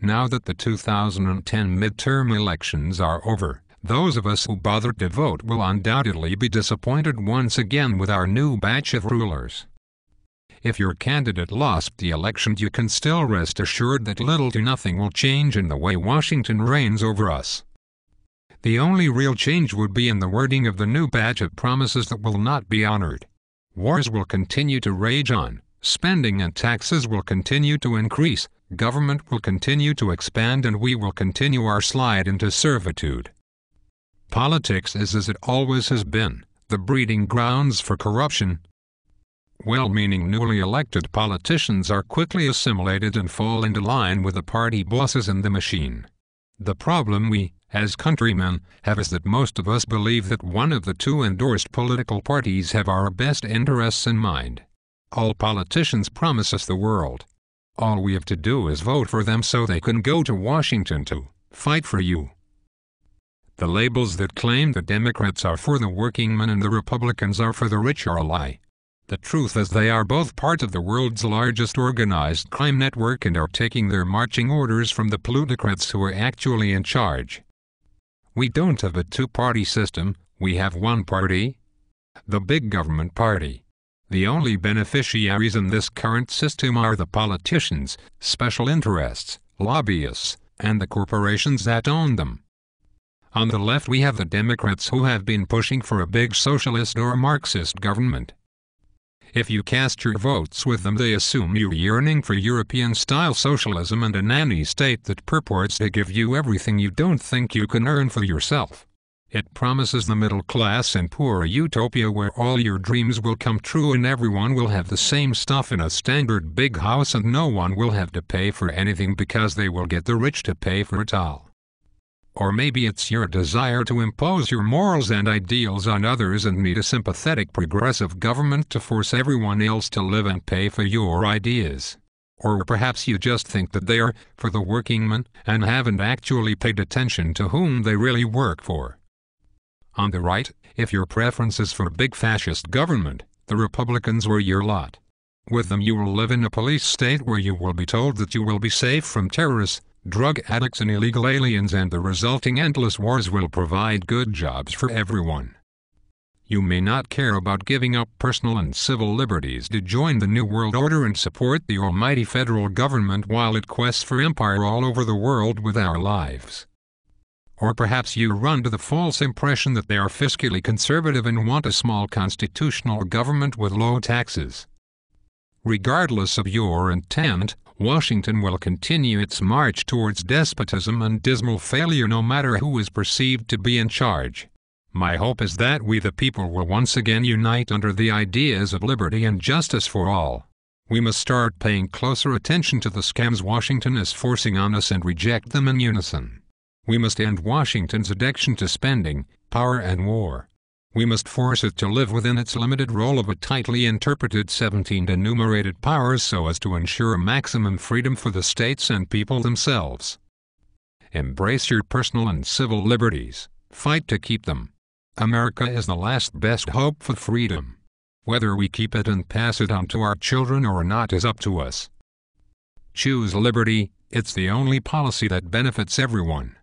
Now that the 2010 midterm elections are over, those of us who bothered to vote will undoubtedly be disappointed once again with our new batch of rulers. If your candidate lost the election, you can still rest assured that little to nothing will change in the way Washington reigns over us. The only real change would be in the wording of the new batch of promises that will not be honored. Wars will continue to rage on, spending and taxes will continue to increase, government will continue to expand, and we will continue our slide into servitude. Politics is, as it always has been, the breeding grounds for corruption. Well-meaning newly elected politicians are quickly assimilated and fall into line with the party bosses and the machine. The problem we, as countrymen, have is that most of us believe that one of the two endorsed political parties have our best interests in mind. All politicians promise us the world. All we have to do is vote for them so they can go to Washington to fight for you. The labels that claim the Democrats are for the working man and the Republicans are for the rich are a lie. The truth is they are both part of the world's largest organized crime network and are taking their marching orders from the plutocrats who are actually in charge. We don't have a two-party system, we have one party. The big government party. The only beneficiaries in this current system are the politicians, special interests, lobbyists, and the corporations that own them. On the left we have the Democrats who have been pushing for a big socialist or Marxist government. If you cast your votes with them, they assume you're yearning for European-style socialism and a nanny state that purports to give you everything you don't think you can earn for yourself. It promises the middle class and poor a utopia where all your dreams will come true and everyone will have the same stuff in a standard big house and no one will have to pay for anything because they will get the rich to pay for it all. Or maybe it's your desire to impose your morals and ideals on others and need a sympathetic progressive government to force everyone else to live and pay for your ideas. Or perhaps you just think that they are for the working man and haven't actually paid attention to whom they really work for. On the right, if your preference is for big fascist government, the Republicans were your lot. With them you will live in a police state where you will be told that you will be safe from terrorists, drug addicts and illegal aliens, and the resulting endless wars will provide good jobs for everyone. You may not care about giving up personal and civil liberties to join the New World Order and support the almighty federal government while it quests for empire all over the world with our lives. Or perhaps you run to the false impression that they are fiscally conservative and want a small constitutional government with low taxes. Regardless of your intent, Washington will continue its march towards despotism and dismal failure no matter who is perceived to be in charge. My hope is that we the people will once again unite under the ideas of liberty and justice for all. We must start paying closer attention to the scams Washington is forcing on us and reject them in unison. We must end Washington's addiction to spending, power and war. We must force it to live within its limited role of a tightly interpreted 17 enumerated powers so as to ensure maximum freedom for the states and people themselves. Embrace your personal and civil liberties. Fight to keep them. America is the last best hope for freedom. Whether we keep it and pass it on to our children or not is up to us. Choose liberty, it's the only policy that benefits everyone.